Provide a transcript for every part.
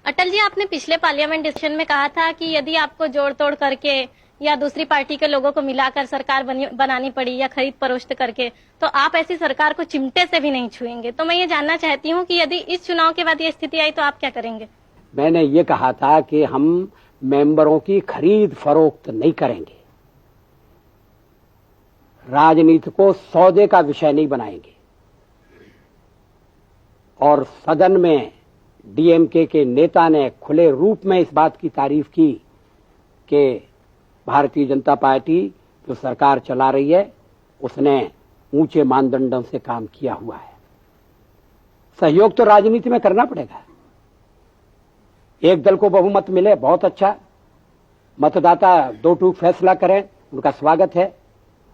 अटल जी, आपने पिछले parliament discussion में कहा था कि यदि आपको जोड़ तोड़ करके या दूसरी पार्टी के लोगों को मिलाकर सरकार बनानी पड़ी या खरीद फरोख्त करके, तो आप ऐसी सरकार को चिमटे से भी नहीं छुएंगे। तो मैं ये जानना चाहती हूँ कि यदि इस चुनाव के बाद ये स्थिति आई तो आप क्या करेंगे? मैंने ये कहा था कि हम मेंबरों की खरीद फरोख्त नहीं करेंगे, राजनीति को सौदे का विषय नहीं बनाएंगे। और सदन में डीएमके के नेता ने खुले रूप में इस बात की तारीफ की कि भारतीय जनता पार्टी जो सरकार चला रही है उसने ऊंचे मानदंडों से काम किया हुआ है। सहयोग तो राजनीति में करना पड़ेगा। एक दल को बहुमत मिले, बहुत अच्छा, मतदाता दो टूक फैसला करें, उनका स्वागत है।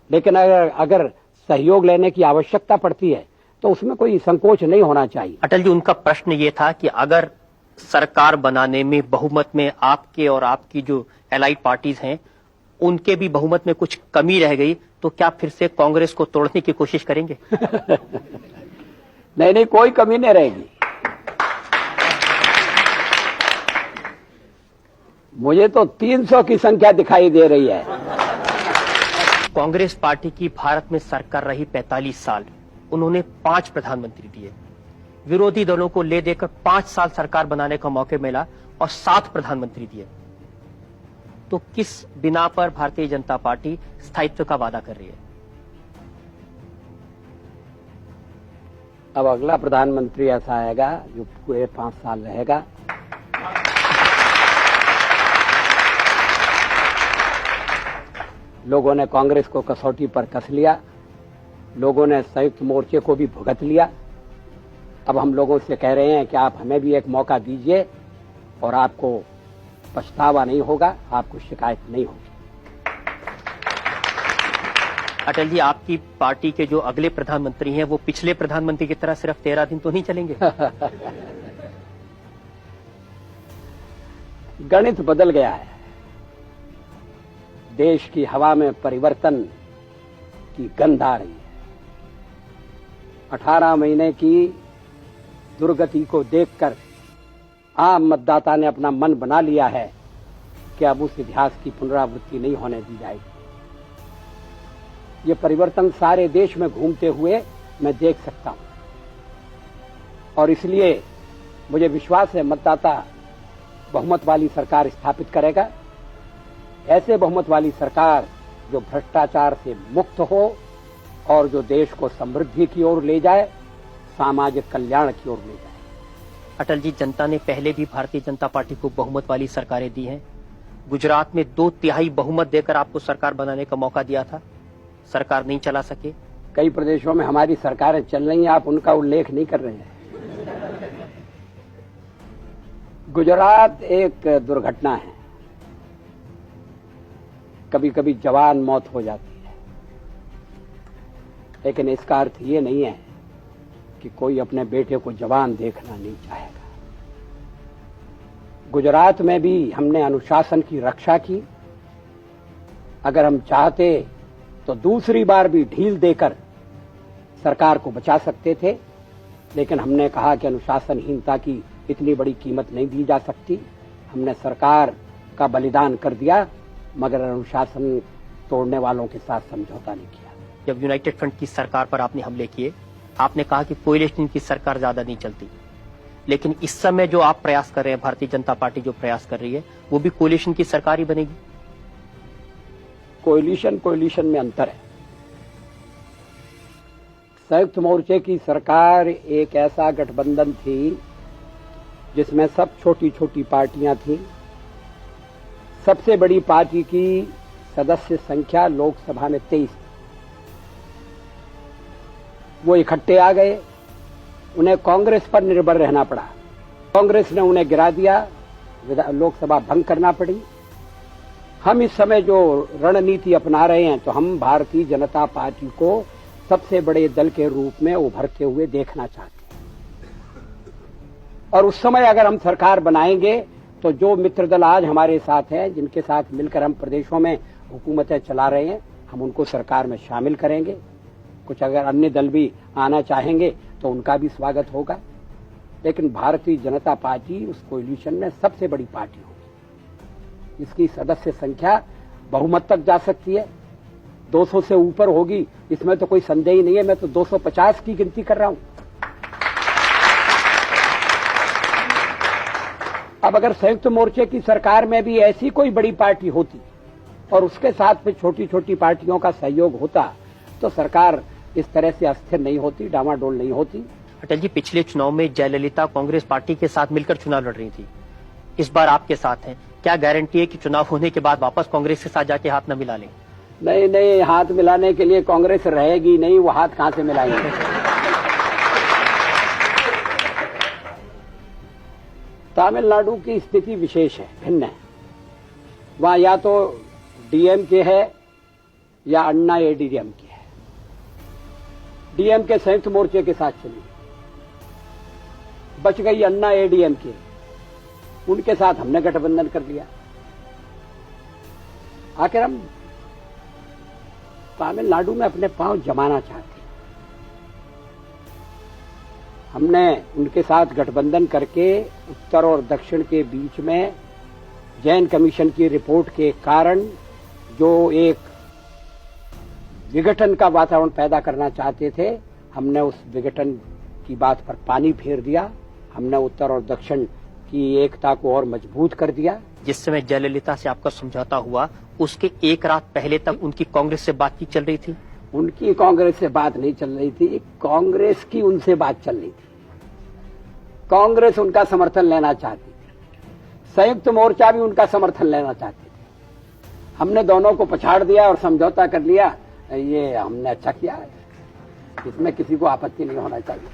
लेकिन अगर सहयोग लेने की आवश्यकता पड़ती है तो उसमें कोई संकोच नहीं होना चाहिए। अटल जी, उनका प्रश्न ये था कि अगर सरकार बनाने में बहुमत में आपके और आपकी जो एलाइड पार्टीज हैं उनके भी बहुमत में कुछ कमी रह गई तो क्या फिर से कांग्रेस को तोड़ने की कोशिश करेंगे? नहीं, कोई कमी नहीं रहेगी। मुझे तो 300 की संख्या दिखाई दे रही है। कांग्रेस पार्टी की भारत में सरकार रही 45 साल, उन्होंने 5 प्रधानमंत्री दिए, विरोधी दलों को ले देकर 5 साल सरकार बनाने का मौका मिला और 7 प्रधानमंत्री दिए। तो किस बिना पर भारतीय जनता पार्टी स्थायित्व का वादा कर रही है? अब अगला प्रधानमंत्री ऐसा आएगा जो पूरे 5 साल रहेगा। लोगों ने कांग्रेस को कसौटी पर कस लिया, लोगों ने संयुक्त मोर्चे को भी भुगत लिया। अब हम लोगों से कह रहे हैं कि आप हमें भी एक मौका दीजिए और आपको पछतावा नहीं होगा, आपको शिकायत नहीं होगी। अटल जी, आपकी पार्टी के जो अगले प्रधानमंत्री हैं वो पिछले प्रधानमंत्री की तरह सिर्फ 13 दिन तो नहीं चलेंगे? गणित बदल गया है। देश की हवा में परिवर्तन की गंध आ रही है। 18 महीने की दुर्गति को देखकर आम मतदाता ने अपना मन बना लिया है कि अब उस इतिहास की पुनरावृत्ति नहीं होने दी जाएगी। ये परिवर्तन सारे देश में घूमते हुए मैं देख सकता हूं और इसलिए मुझे विश्वास है मतदाता बहुमत वाली सरकार स्थापित करेगा। ऐसे बहुमत वाली सरकार जो भ्रष्टाचार से मुक्त हो और जो देश को समृद्धि की ओर ले जाए, सामाजिक कल्याण की ओर ले जाए। अटल जी, जनता ने पहले भी भारतीय जनता पार्टी को बहुमत वाली सरकारें दी हैं। गुजरात में 2/3 बहुमत देकर आपको सरकार बनाने का मौका दिया था, सरकार नहीं चला सके। कई प्रदेशों में हमारी सरकारें चल रही हैं, आप उनका उल्लेख नहीं कर रहे हैं। गुजरात एक दुर्घटना है। कभी कभी जवान मौत हो जाती है, लेकिन इसका अर्थ ये नहीं है कि कोई अपने बेटे को जवान देखना नहीं चाहेगा। गुजरात में भी हमने अनुशासन की रक्षा की। अगर हम चाहते तो दूसरी बार भी ढील देकर सरकार को बचा सकते थे, लेकिन हमने कहा कि अनुशासनहीनता की इतनी बड़ी कीमत नहीं दी जा सकती। हमने सरकार का बलिदान कर दिया, मगर अनुशासन तोड़ने वालों के साथ समझौता नहीं किया। जब यूनाइटेड फ्रंट की सरकार पर आपने हमले किए, आपने कहा कि कोएलिशन की सरकार ज्यादा नहीं चलती, लेकिन इस समय जो आप प्रयास कर रहे हैं, भारतीय जनता पार्टी जो प्रयास कर रही है, वो भी कोएलिशन की सरकार ही बनेगी। कोएलिशन में अंतर है। संयुक्त मोर्चे की सरकार एक ऐसा गठबंधन थी जिसमें सब छोटी छोटी पार्टियां थीं। सबसे बड़ी पार्टी की सदस्य संख्या लोकसभा में 23 थी। वो इकट्ठे आ गए, उन्हें कांग्रेस पर निर्भर रहना पड़ा। कांग्रेस ने उन्हें गिरा दिया, लोकसभा भंग करना पड़ी। हम इस समय जो रणनीति अपना रहे हैं, तो हम भारतीय जनता पार्टी को सबसे बड़े दल के रूप में उभरते हुए देखना चाहते हैं। और उस समय अगर हम सरकार बनाएंगे तो जो मित्र दल आज हमारे साथ हैं, जिनके साथ मिलकर हम प्रदेशों में हुकूमतें चला रहे हैं, हम उनको सरकार में शामिल करेंगे। कुछ अगर अन्य दल भी आना चाहेंगे तो उनका भी स्वागत होगा। लेकिन भारतीय जनता पार्टी उस कोएलिशन में सबसे बड़ी पार्टी होगी। इसकी सदस्य संख्या बहुमत तक जा सकती है, 200 से ऊपर होगी, इसमें तो कोई संदेह ही नहीं है। मैं तो 250 की गिनती कर रहा हूं। अब अगर संयुक्त मोर्चे की सरकार में भी ऐसी कोई बड़ी पार्टी होती और उसके साथ में छोटी छोटी पार्टियों का सहयोग होता तो सरकार इस तरह से अस्थिर नहीं होती, डामाडोल नहीं होती। अटल जी, पिछले चुनाव में जयललिता कांग्रेस पार्टी के साथ मिलकर चुनाव लड़ रही थी, इस बार आपके साथ हैं। क्या गारंटी है कि चुनाव होने के बाद वापस कांग्रेस के साथ जाके हाथ न मिला लें? नहीं, हाथ मिलाने के लिए कांग्रेस रहेगी नहीं, वो हाथ कहां से मिलाएंगे। तमिलनाडु की स्थिति विशेष है, भिन्न है। वहां या तो डीएमके है या अन्ना एडीएमके है। डीएमके संयुक्त मोर्चे के साथ चली, बच गई अन्ना एडीएमके, उनके साथ हमने गठबंधन कर लिया। आखिर हम तमिलनाडु में अपने पांव जमाना चाहते हैं। हमने उनके साथ गठबंधन करके उत्तर और दक्षिण के बीच में जैन कमीशन की रिपोर्ट के कारण जो एक विघटन का वातावरण पैदा करना चाहते थे, हमने उस विघटन की बात पर पानी फेर दिया। हमने उत्तर और दक्षिण की एकता को और मजबूत कर दिया। जिस समय जयललिता से आपका समझौता हुआ, उसके एक रात पहले तक उनकी कांग्रेस से बातचीत चल रही थी? उनकी कांग्रेस से बात नहीं चल रही थी, कांग्रेस की उनसे बात चल रही थी। कांग्रेस उनका समर्थन लेना चाहती थी, संयुक्त मोर्चा भी उनका समर्थन लेना चाहती थी। हमने दोनों को पछाड़ दिया और समझौता कर लिया। ये हमने अच्छा किया, इसमें किसी को आपत्ति नहीं होना चाहिए।